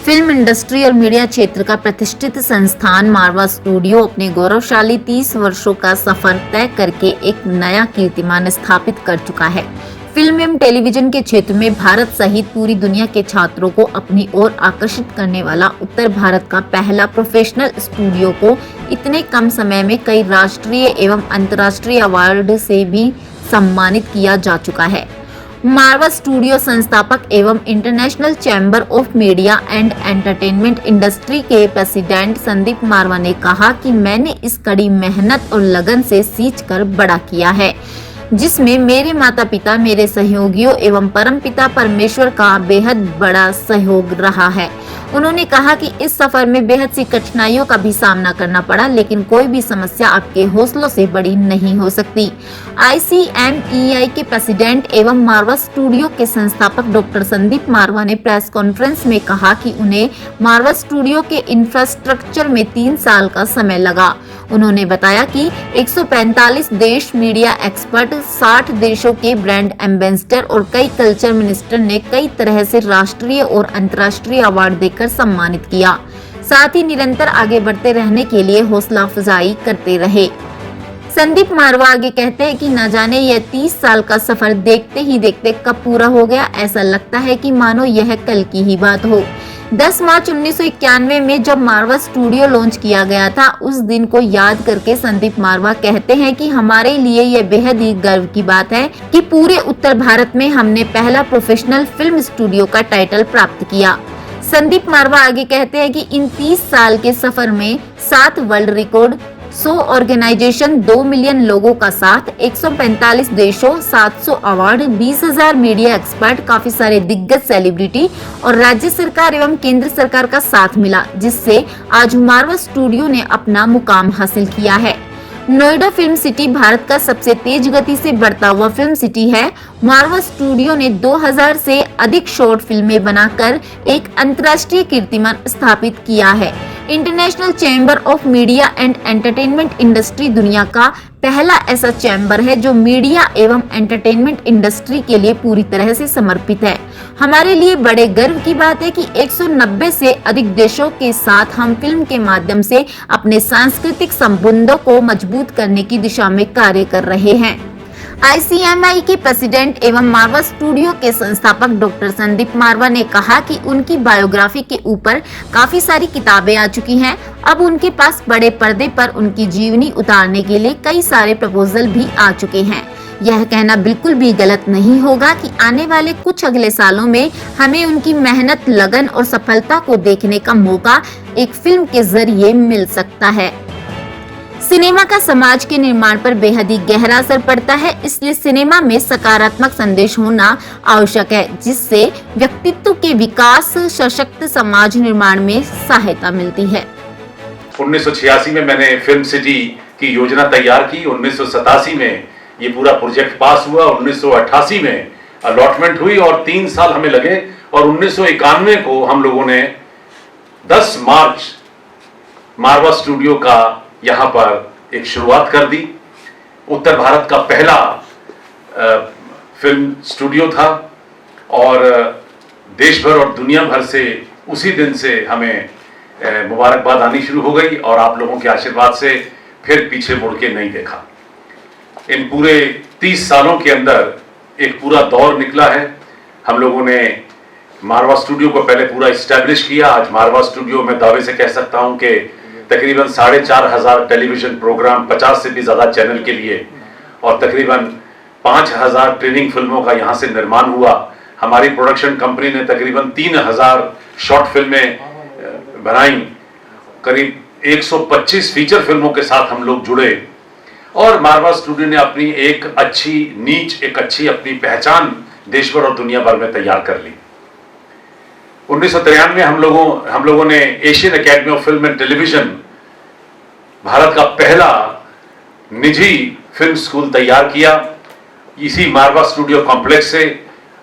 Film industry और media क्षेत्र का प्रतिष्ठित संस्थान मारवा स्टूडियो अपने गौरवशाली 30 वर्षों का सफर तय करके एक नया कीर्तिमान स्थापित कर चुका है। फिल्म एवं टेलीविजन के क्षेत्र में भारत सहित पूरी दुनिया के छात्रों को अपनी ओर आकर्षित करने वाला उत्तर भारत का पहला प्रोफेशनल स्टूडियो को इतने कम समय में कई राष्ट्रीय एवं अंतर्राष्ट्रीय अवार्ड से भी सम्मानित किया जा चुका है। मारवा स्टूडियो संस्थापक एवं international chamber of media and entertainment industry के प्रेसिडेंट संदीप मारवा ने कहा कि मैंने इस कड़ी मेहनत और लगन से सींचकर बड़ा किया है, जिसमें मेरे माता पिता, मेरे सहयोगियों एवं परमपिता परमेश्वर का बेहद बड़ा सहयोग रहा है। उन्होंने कहा कि इस सफर में बेहद सी कठिनाइयों का भी सामना करना पड़ा, लेकिन कोई भी समस्या आपके हौसलों से बड़ी नहीं हो सकती। ICMEI के प्रेसिडेंट एवं मारवा स्टूडियो के संस्थापक डॉक्टर संदीप मारवा ने प्रेस कॉन्फ्रेंस में कहा कि उन्हें मारवा स्टूडियो के इंफ्रास्ट्रक्चर में 3 साल का समय लगा। उन्होंने बताया कि 145 देश मीडिया एक्सपर्ट, 60 देशों के ब्रांड एम्बेसडर और कई कल्चर मिनिस्टर ने कई तरह से राष्ट्रीय और अंतर्राष्ट्रीय अवार्ड देकर सम्मानित किया। साथ ही निरंतर आगे बढ़ते रहने के लिए हौसला अफजाई करते रहे। संदीप मारवा आगे कहते हैं कि न जाने यह 30 साल का सफर देखते ही देखते कब पूरा हो गया। ऐसा लगता है कि मानो यह कल की ही बात हो। 10 मार्च 1991 में जब मारवा स्टूडियो लॉन्च किया गया था, उस दिन को याद करके संदीप मारवा कहते हैं कि हमारे लिए यह बेहद ही गर्व की बात है कि पूरे उत्तर भारत में हमने पहला प्रोफेशनल फिल्म स्टूडियो का टाइटल प्राप्त किया। संदीप मारवा आगे कहते हैं कि इन 30 साल के सफर में 7 वर्ल्ड रिकॉर्ड, 100 ऑर्गेनाइजेशन, 2 मिलियन लोगों का साथ, 145 देशों, 700 अवार्ड, 20,000 मीडिया एक्सपर्ट, काफी सारे दिग्गज सेलिब्रिटी और राज्य सरकार एवं केंद्र सरकार का साथ मिला, जिससे आज मारवा स्टूडियो ने अपना मुकाम हासिल किया है। नोएडा फिल्म सिटी भारत का सबसे तेज गति से बढ़ता हुआ फिल्म सिटी है। मारवा स्टूडियो ने 2000 से अधिक शॉर्ट फिल्में बनाकर एक अंतर्राष्ट्रीय कीर्तिमान स्थापित किया है। International chamber of media and entertainment industry दुनिया का पहला ऐसा चैम्बर है जो मीडिया एवं एंटरटेनमेंट इंडस्ट्री के लिए पूरी तरह से समर्पित है। हमारे लिए बड़े गर्व की बात है कि 190 से अधिक देशों के साथ हम फिल्म के माध्यम से अपने सांस्कृतिक संबंधों को मजबूत करने की दिशा में कार्य कर रहे हैं। ICMI के प्रेसिडेंट एवं मारवा स्टूडियो के संस्थापक डॉक्टर संदीप मारवा ने कहा कि उनकी बायोग्राफी के ऊपर काफी सारी किताबें आ चुकी हैं। अब उनके पास बड़े पर्दे पर उनकी जीवनी उतारने के लिए कई सारे प्रपोजल भी आ चुके हैं। यह कहना बिल्कुल भी गलत नहीं होगा कि आने वाले कुछ अगले सालों में हमें उनकी मेहनत, लगन और सफलता को देखने का मौका एक फिल्म के जरिए मिल सकता है। सिनेमा का समाज के निर्माण पर बेहद ही गहरा असर पड़ता है, इसलिए सिनेमा में सकारात्मक संदेश होना आवश्यक है, जिससे व्यक्तित्व के विकास, सशक्त समाज निर्माण में सहायता मिलती है। 1986 में मैंने फिल्म सिटी की योजना तैयार की। 1987 में ये पूरा प्रोजेक्ट पास हुआ। 1988 में अलॉटमेंट हुई और 3 साल हमें लगे और 1991 को हम लोगों ने 10 मार्च मारवा स्टूडियो का यहाँ पर एक शुरुआत कर दी। उत्तर भारत का पहला फिल्म स्टूडियो था और देश भर और दुनिया भर से उसी दिन से हमें मुबारकबाद आनी शुरू हो गई और आप लोगों के आशीर्वाद से फिर पीछे मुड़ के नहीं देखा। इन पूरे 30 सालों के अंदर एक पूरा दौर निकला है। हम लोगों ने मारवा स्टूडियो को पहले पूरा इस्टेब्लिश किया। आज मारवा स्टूडियो में दावे से कह सकता हूं कि तकरीबन 4,500 टेलीविजन प्रोग्राम, 50 से भी ज़्यादा चैनल के लिए और तकरीबन 5,000 ट्रेनिंग फिल्मों का यहाँ से निर्माण हुआ। हमारी प्रोडक्शन कंपनी ने तकरीबन 3,000 शॉर्ट फिल्में बनाई। करीब 125 फीचर फिल्मों के साथ हम लोग जुड़े और मारवा स्टूडियो ने अपनी एक अच्छी नीच, एक अच्छी अपनी पहचान देश भर और दुनिया भर में तैयार कर ली। 1993 में हम लोगों ने Asian academy of film and television, Bharat का पहला निजी फिल्म स्कूल तैयार किया इसी मारवा स्टूडियो कॉम्प्लेक्स से।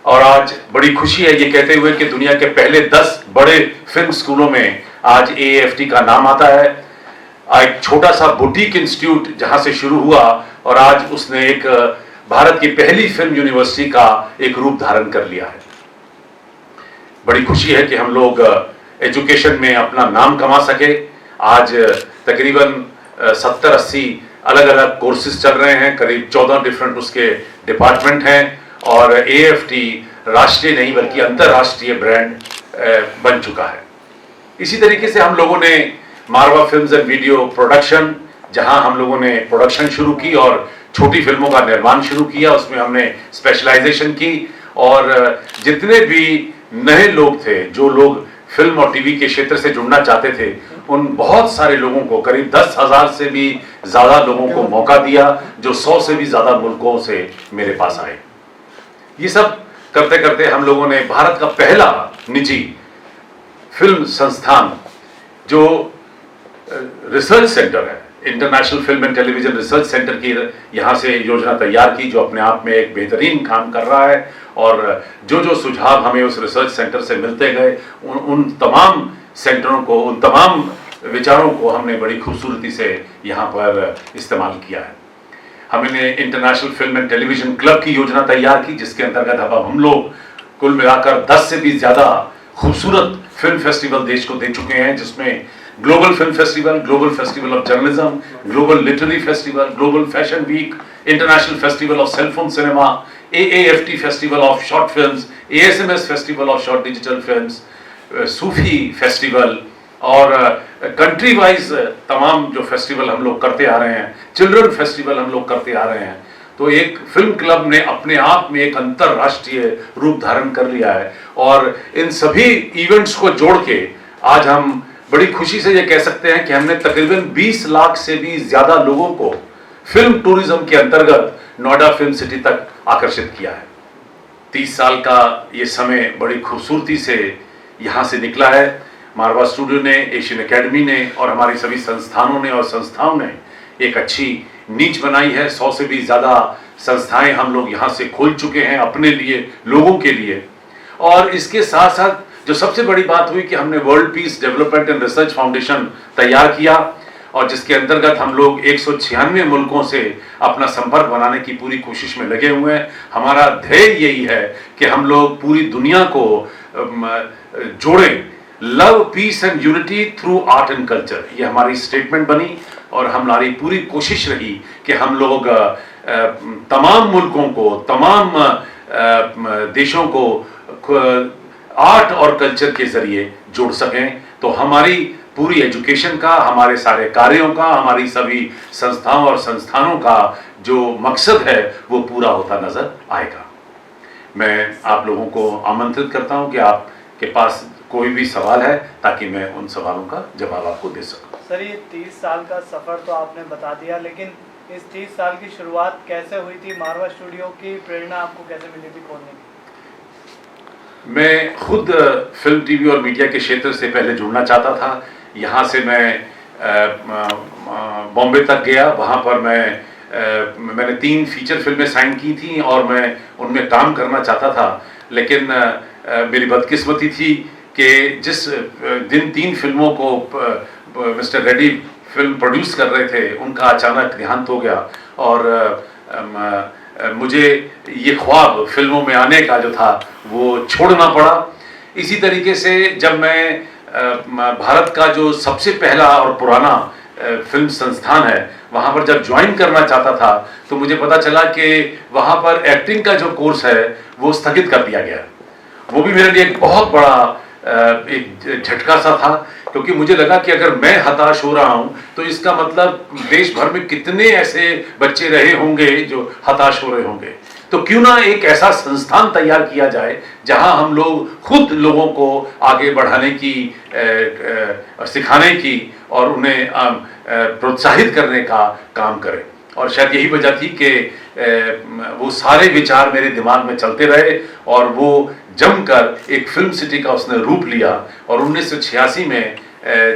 और आज बड़ी खुशी है ये कहते हुए कि दुनिया के पहले 10 बड़े फिल्म स्कूलों में आज AAFT का नाम आता है। एक छोटा सा बुटीक इंस्टीट्यूट जहां से शुरू हुआ और आज उसने एक भारत की पहली फिल्म यूनिवर्सिटी का एक रूप धारण कर लिया है। बड़ी खुशी है कि हम लोग एजुकेशन में अपना नाम कमा सके। आज तकरीबन 70-80 अलग अलग कोर्सेज चल रहे हैं, करीब 14 डिफरेंट उसके डिपार्टमेंट हैं और AFT राष्ट्रीय नहीं बल्कि अंतर्राष्ट्रीय ब्रांड बन चुका है। इसी तरीके से हम लोगों ने मारवा फिल्म्स एंड वीडियो प्रोडक्शन, जहां हम लोगों ने प्रोडक्शन शुरू की और छोटी फिल्मों का निर्माण शुरू किया, उसमें हमने स्पेशलाइजेशन की और जितने भी नए लोग थे, जो लोग फिल्म और टीवी के क्षेत्र से जुड़ना चाहते थे, उन बहुत सारे लोगों को, करीब 10,000 से भी ज्यादा लोगों को मौका दिया, जो 100 से भी ज्यादा मुल्कों से मेरे पास आए। ये सब करते करते हम लोगों ने भारत का पहला निजी फिल्म संस्थान, जो रिसर्च सेंटर है, international film and television research centre की यहाँ से योजना तैयार की, जो अपने आप में एक बेहतरीन काम कर रहा है। और जो जो सुझाव हमें उस रिसर्च सेंटर से मिलते गए, उन तमाम सेंटरों को, उन तमाम विचारों को हमने बड़ी खूबसूरती से यहाँ पर इस्तेमाल किया है। हमने international film and television club की योजना तैयार की, जिसके अंतर्गत अब हम लोग कुल मिलाकर 10 से भी ज्यादा खूबसूरत फिल्म फेस्टिवल देश को दे चुके हैं, जिसमें global film festival, global festival of journalism, global literary festival, global fashion week, international festival of cellphone cinema, AAFT festival of short films, ASMS festival of short digital films, सूफी festival और country wise तमाम जो festival हम लोग करते आ रहे हैं, children festival हम लोग करते आ रहे हैं। तो एक फिल्म क्लब ने अपने आप में एक अंतरराष्ट्रीय रूप धारण कर लिया है और इन सभी इवेंट्स को जोड़ के आज हम बड़ी खुशी से ये कह सकते हैं कि हमने तकरीबन 20 लाख से भी ज्यादा लोगों को फिल्म टूरिज्म के अंतर्गत नोएडा फिल्म सिटी तक आकर्षित किया है। 30 साल का ये समय बड़ी खूबसूरती से यहाँ से निकला है। मारवा स्टूडियो ने, एशियन एकेडमी ने और हमारी सभी संस्थानों ने और संस्थाओं ने एक अच्छी नीच बनाई है। 100 से भी ज्यादा संस्थाएं हम लोग यहाँ से खोल चुके हैं अपने लिए, लोगों के लिए। और इसके साथ साथ जो सबसे बड़ी बात हुई कि हमने world peace development and research foundation तैयार किया और जिसके अंतर्गत हम लोग 196 मुल्कों से अपना संपर्क बनाने की पूरी कोशिश में लगे हुए हैं। हमारा ध्येय यही है कि हम लोग पूरी दुनिया को जोड़ें, love piece and unity through art and culture. ये हमारी स्टेटमेंट बनी और हमारी पूरी कोशिश रही कि हम लोग तमाम मुल्कों को, तमाम देशों को आर्ट और कल्चर के जरिए जोड़ सकें। तो हमारी पूरी एजुकेशन का, हमारे सारे कार्यों का, हमारी सभी संस्थाओं और संस्थानों का जो मकसद है वो पूरा होता नजर आएगा। मैं आप लोगों को आमंत्रित करता हूं कि आपके पास कोई भी सवाल है ताकि मैं उन सवालों का जवाब आपको दे सकूं। सर, ये 30 साल का सफर तो आपने बता दिया, लेकिन इस 30 साल की शुरुआत कैसे हुई थी? मारवा स्टूडियो की प्रेरणा आपको कैसे मिली थी खोलने की? मैं खुद फिल्म, टीवी और मीडिया के क्षेत्र से पहले जुड़ना चाहता था। यहाँ से मैं बॉम्बे तक गया, वहाँ पर मैंने 3 फीचर फिल्में साइन की थी और मैं उनमें काम करना चाहता था। लेकिन मेरी बदकिस्मती थी कि जिस दिन 3 फिल्मों को मिस्टर रेड्डी फिल्म प्रोड्यूस कर रहे थे, उनका अचानक देहांत हो गया और मुझे ये ख्वाब फिल्मों में आने का जो था वो छोड़ना पड़ा। इसी तरीके से जब मैं भारत का जो सबसे पहला और पुराना फिल्म संस्थान है वहाँ पर जब ज्वाइन करना चाहता था, तो मुझे पता चला कि वहाँ पर एक्टिंग का जो कोर्स है वो स्थगित कर दिया गया। वो भी मेरे लिए एक बहुत बड़ा एक झटका सा था, क्योंकि मुझे लगा कि अगर मैं हताश हो रहा हूं तो इसका मतलब देश भर में कितने ऐसे बच्चे रहे होंगे जो हताश हो रहे होंगे। तो क्यों ना एक ऐसा संस्थान तैयार किया जाए जहां हम लोग खुद लोगों को आगे बढ़ाने की, सिखाने की और उन्हें प्रोत्साहित करने का काम करें। और शायद यही वजह थी कि वो सारे विचार मेरे दिमाग में चलते रहे और वो जमकर एक फिल्म सिटी का उसने रूप लिया। और 1986 में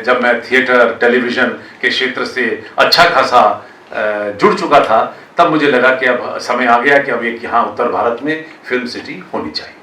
जब मैं थिएटर, टेलीविजन के क्षेत्र से अच्छा खासा जुड़ चुका था, तब मुझे लगा कि अब समय आ गया कि अब एक यहाँ उत्तर भारत में फिल्म सिटी होनी चाहिए।